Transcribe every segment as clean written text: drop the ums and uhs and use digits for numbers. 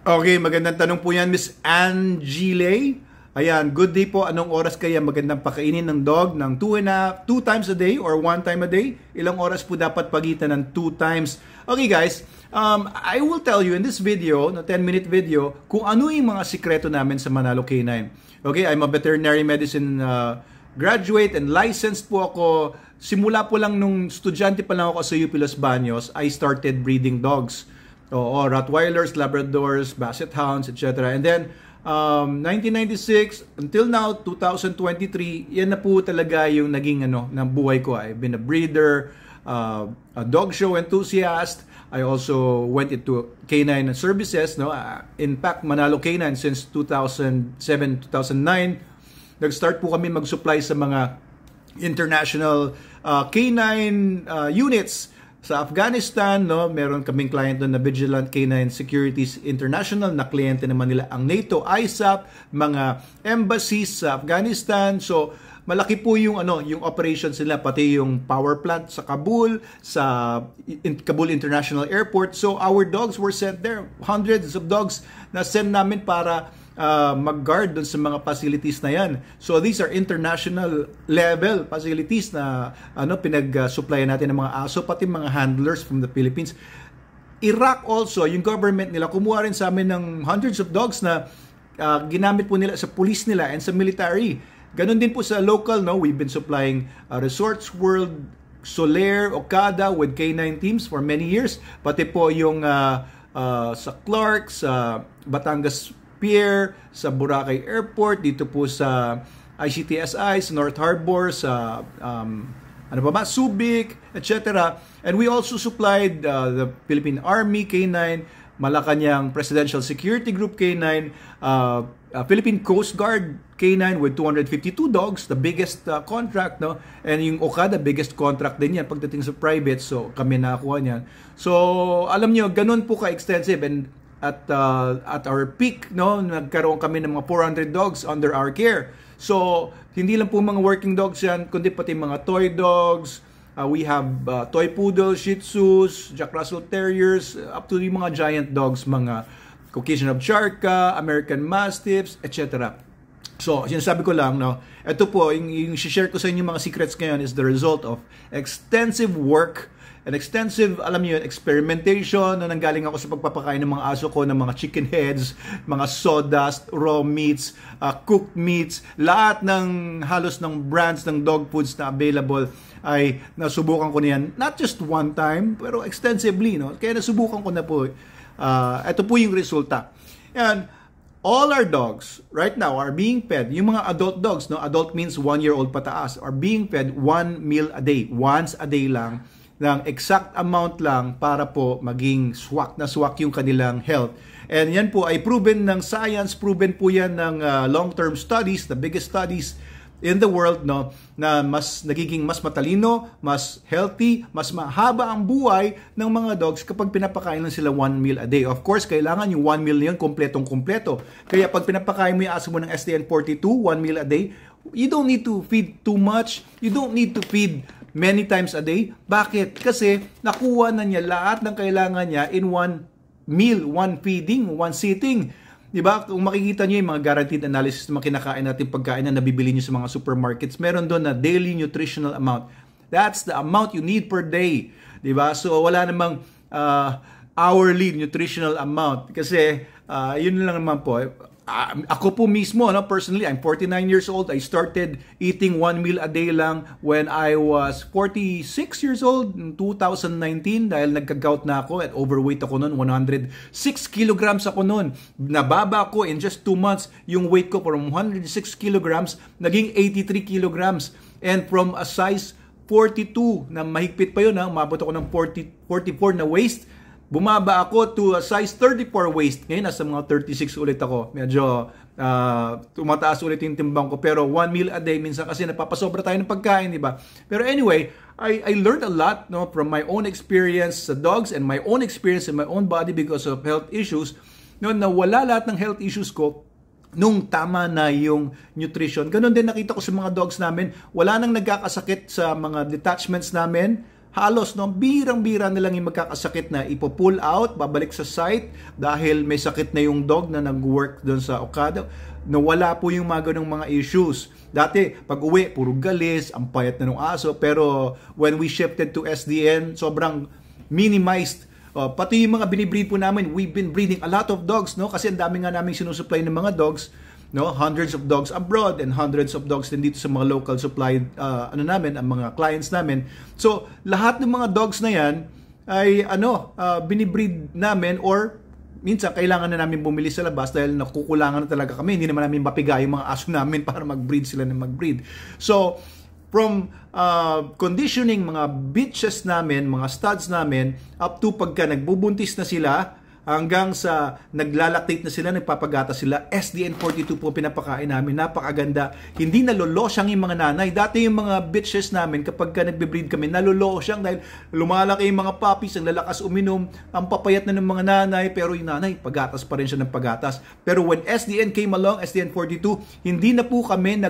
Okay, magandang tanong po yan, Miss Angile. Ayan, good day po. Anong oras kaya magandang pakainin ng dog ng 2 times a day or 1 time a day? Ilang oras po dapat pagitan ng 2 times? Okay guys, I will tell you in this video, na 10-minute video, kung ano yung mga sikreto namin sa Manalo K9. Okay, I'm a veterinary medicine graduate and licensed po ako. Simula po lang nung estudyante pa lang ako sa UP Los Baños, I started breeding dogs. Rottweilers, Labradors, Basset Hounds, etc. And then, 1996 until now, 2023, yan na po talaga yung naging ng buhay ko. I've been a breeder, a dog show enthusiast. I also went into K9 services. In fact, Manalo K9 since 2007-2009. Nag-start po kami mag-supply sa mga international K9 units. Sa Afghanistan, meron kaming client doon na Vigilant K9 Securities International, na kliyente naman nila ang NATO, ISAF, mga embassies sa Afghanistan. So, malaki po yung yung operations nila, pati yung power plant sa Kabul, sa Kabul International Airport. So, our dogs were sent there. Hundreds of dogs na send namin para mag-guard dun sa mga facilities na yan. So these are international level facilities na pinag-supplyan natin ng mga aso, pati mga handlers from the Philippines. Iraq also, yung government nila, kumuha rin sa amin ng hundreds of dogs na ginamit po nila sa police nila and sa military. Ganon din po sa local, we've been supplying Resorts World, Soler, Okada with K9 teams for many years. Pati po yung sa Clark, sa Batangas Pier, sa Boracay Airport, dito po sa ICTSI, sa North Harbor, sa Subic, etc. And we also supplied the Philippine Army K9, Malacanang Presidential Security Group K9, Philippine Coast Guard K9 with 252 dogs, the biggest contract, and yung Okada, biggest contract din yan pagdating sa private, so kami nakakuha niyan. So alam nyo, ganun po ka-extensive. And at our peak, nagkaroon kami ng mga 400 dogs under our care. So, hindi lang po mga working dogs yan, kundi pati mga toy dogs. We have toy poodles, Shih Tzus, Jack Russell Terriers, up to yung mga giant dogs, mga Caucasian Ovcharka, American Mastiffs, etc. So, sinasabi ko lang, ito po, yung share ko sa inyo mga secrets ngayon is the result of extensive work, an extensive, experimentation na nanggaling ako sa pagpapakain ng mga aso ko, ng mga chicken heads, mga sawdust, raw meats, cooked meats, lahat ng halos ng brands ng dog foods na available ay nasubukan ko niyan. Not just one time, pero extensively, Kaya nasubukan ko na po. Ito po yung resulta. And all our dogs right now are being fed, yung mga adult dogs, adult means 1-year-old pataas, are being fed 1 meal a day, once a day lang, ng exact amount lang para po maging swak yung kanilang health. And yan po ay proven ng science, proven po yan ng long-term studies, the biggest studies in the world, na nagiging mas matalino, mas healthy, mas mahaba ang buhay ng mga dogs kapag pinapakain lang sila 1 meal a day. Of course, kailangan yung 1 meal na yun kompletong-kompleto. Kaya pag pinapakain mo yung aso mo ng STN42, 1 meal a day, you don't need to feed too much, you don't need to feed many times a day. Bakit? Kasi nakuha na niya lahat ng kailangan niya in one meal, one feeding, one sitting. Diba? Kung makikita niyo yung mga guaranteed analysis na kinakain natin pagkain na nabibili niyo sa mga supermarkets, meron doon na daily nutritional amount. That's the amount you need per day. Diba? So wala namang hourly nutritional amount. Kasi yun lang naman po. Ako po mismo, personally, I'm 49 years old. I started eating 1 meal a day lang when I was 46 years old in 2019 dahil nagka-gout na ako at overweight ako noon. 106 kilograms ako noon. Nababa ko in just 2 months yung weight ko from 106 kilograms naging 83 kilograms. And from a size 42 na mahigpit pa yun, umabot ako ng 44 na waist, bumaba ako to a size 34 waist. Ngayon, nasa mga 36 ulit ako. Medyo tumataas ulit yung timbang ko. Pero 1 meal a day, minsan kasi napapasobra tayo ng pagkain, di ba? Pero anyway, I learned a lot from my own experience sa dogs and my own experience in my own body because of health issues. Nawala lahat ng health issues ko nung tama na yung nutrition. Ganon din nakita ko sa mga dogs namin. Wala nang nagkakasakit sa mga detachments namin. halos, no, birang-bira na lang yung magkakasakit na ipo-pull out, babalik sa site dahil may sakit na yung dog na nag-work doon sa Okada. Nawala po yung mga ganung mga issues. Dati, pag uwi, puro galis, ang payat na ng aso. Pero when we shifted to SDN, sobrang minimized. Pati yung mga binibreed po namin, we've been breeding a lot of dogs, no? Kasi ang dami nga namin sinusupply ng mga dogs, no? Hundreds of dogs abroad and hundreds of dogs din dito sa mga local supply namin, ang mga clients namin. So, lahat ng mga dogs na yan ay binibreed namin, or minsan kailangan na namin bumili sa labas dahil nakukulangan na talaga kami. Hindi naman namin mapiga yung mga aso namin para mag-breed sila ng mag-breed. So, from conditioning mga bitches namin, mga studs namin, up to pagka nagbubuntis na sila, hanggang sa naglalactate na sila, nagpapagata sila, SDN42 po pinapakain namin. Napakaganda. Hindi nalolosyang yung mga nanay. Dati yung mga bitches namin, kapag ka nagbe-breed kami, nalolosyang dahil lumalaki yung mga puppies, ang lalakas uminom, ang papayat na ng mga nanay, pero yung nanay, pagatas pa rin siya ng pagatas. Pero when SDN came along, SDN42, hindi na po kami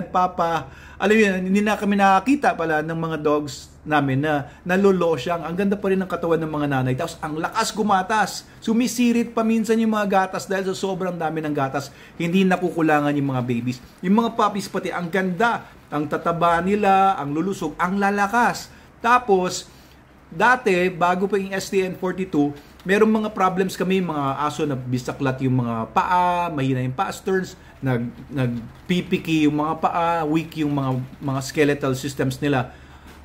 hindi na kami nakakita pala ng mga dogs namin na nalolosyang. Ang ganda pa rin ng katawan ng mga nanay. Tapos ang lakas gumatas. Sumisirit pa minsan yung mga gatas dahil sa sobrang dami ng gatas. Hindi nakukulangan yung mga babies. Yung mga puppies pati, ang ganda. Ang tataba nila, ang lulusog, ang lalakas. Tapos, dati, bago pa yung SDN42, merong mga problems kami, mga aso na bisaklat yung mga paa, mahina yung pasterns, nagpipiki yung mga paa, weak yung mga skeletal systems nila.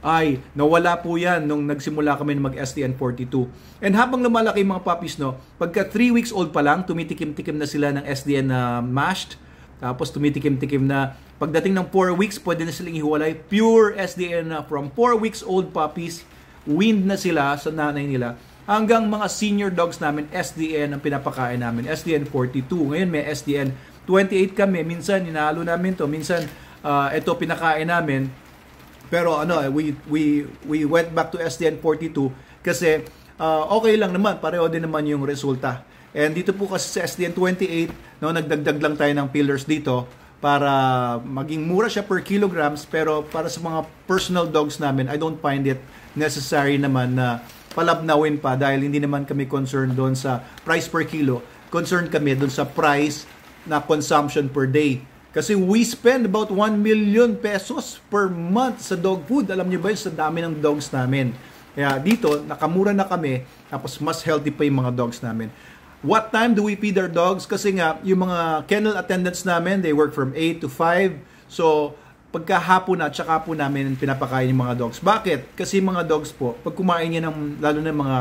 Ay, nawala po yan nung nagsimula kami na mag-SDN42. And habang lumalaki yung mga puppies, no, pagka 3 weeks old pa lang, tumitikim-tikim na sila ng SDN na mashed. Tapos tumitikim-tikim na. Pagdating ng 4 weeks, pwede na silang ihiwalay. Pure SDN na, from 4 weeks old puppies, weaned na sila sa nanay nila. Hanggang mga senior dogs namin, SDN ang pinapakain namin. SDN42. Ngayon may SDN28 kami. Minsan, inahalo namin to. Minsan, ito pinakain namin. Pero we went back to SDN42 kasi okay lang naman, pareho din naman yung resulta. And dito po kasi sa SDN28, no, nagdagdag lang tayo ng fillers dito para maging mura siya per kilograms, pero para sa mga personal dogs namin, I don't find it necessary naman na palabnawin pa dahil hindi naman kami concerned doon sa price per kilo. Concerned kami doon sa price na consumption per day. Kasi we spend about 1 million pesos per month sa dog food. Alam niyo ba yun, sa dami ng dogs namin. Kaya dito, nakamura na kami, tapos mas healthy pa yung mga dogs namin. What time do we feed our dogs? Kasi nga, yung mga kennel attendants namin, they work from 8 to 5. So, pagkahapon na, tsaka po namin pinapakain yung mga dogs. Bakit? Kasi mga dogs po, pag kumain niya lalo ng mga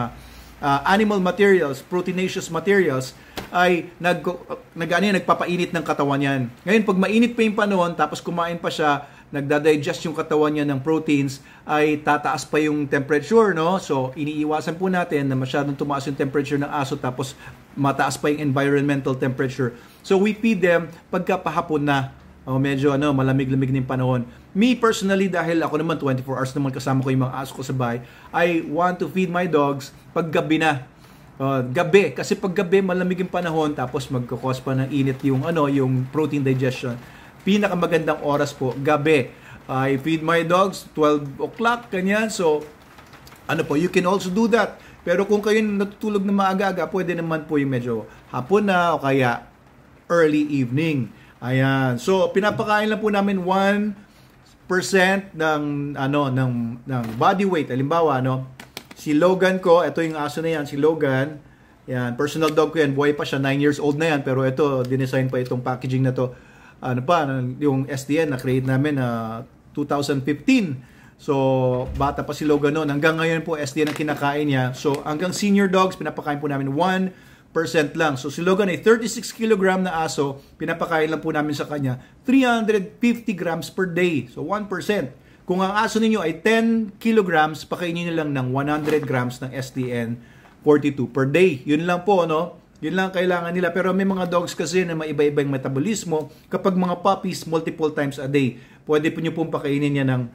animal materials, proteinaceous materials, ay nagpapainit ng katawan yan. Ngayon, pag mainit pa yung panahon, tapos kumain pa siya, nagdadigest yung katawan niya ng proteins, ay tataas pa yung temperature, no? So, iniiwasan po natin na masyadong tumaas yung temperature ng aso, tapos mataas pa yung environmental temperature. So, we feed them pagkapahapon na. Medyo malamig-lamig ng panahon. Me personally, dahil ako naman 24 hours naman kasama ko yung mga aso ko sa bahay, I want to feed my dogs pag gabi na. Gabi, kasi pag gabi malamig yung panahon, tapos magkakos pa ng init yung protein digestion. Pinakamagandang oras po, gabi. I feed my dogs 12 o'clock, kanyan. So, you can also do that. Pero kung kayo natutulog na maaga-aga, pwede naman po yung medyo hapon na o kaya early evening. Ayan. So, pinapakain lang po namin 1% ng body weight. Halimbawa, si Logan ko, ito yung aso na yan, si Logan. Yan, personal dog ko yan, buhay pa siya, 9 years old na yan, pero ito, dinesign pa itong packaging na to. Yung SDN na create namin 2015. So, bata pa si Logan noon. Hanggang ngayon po, SDN ang kinakain niya. So, hanggang senior dogs, pinapakain po namin 1% lang. So, si Logan ay 36 kg na aso, pinapakain lang po namin sa kanya 350 grams per day. So, 1%. Kung ang aso ninyo ay 10 kilograms, pakainin nyo lang ng 100 grams ng SDN42 per day. Yun lang po, Yun lang kailangan nila. Pero may mga dogs kasi na may iba-ibang metabolismo. Kapag mga puppies, multiple times a day, pwede po nyo pong pakainin niya ng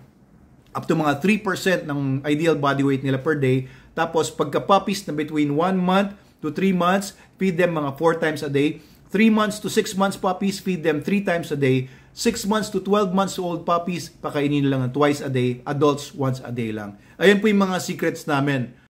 up to mga 3% ng ideal body weight nila per day. Tapos, pagka puppies na between 1 month to 3 months, feed them mga 4 times a day. 3 months to 6 months puppies, feed them 3 times a day. 6 months to 12 months old puppies, pakainin lang ng twice a day. Adults, once a day lang. Ayan po yung mga secrets namin.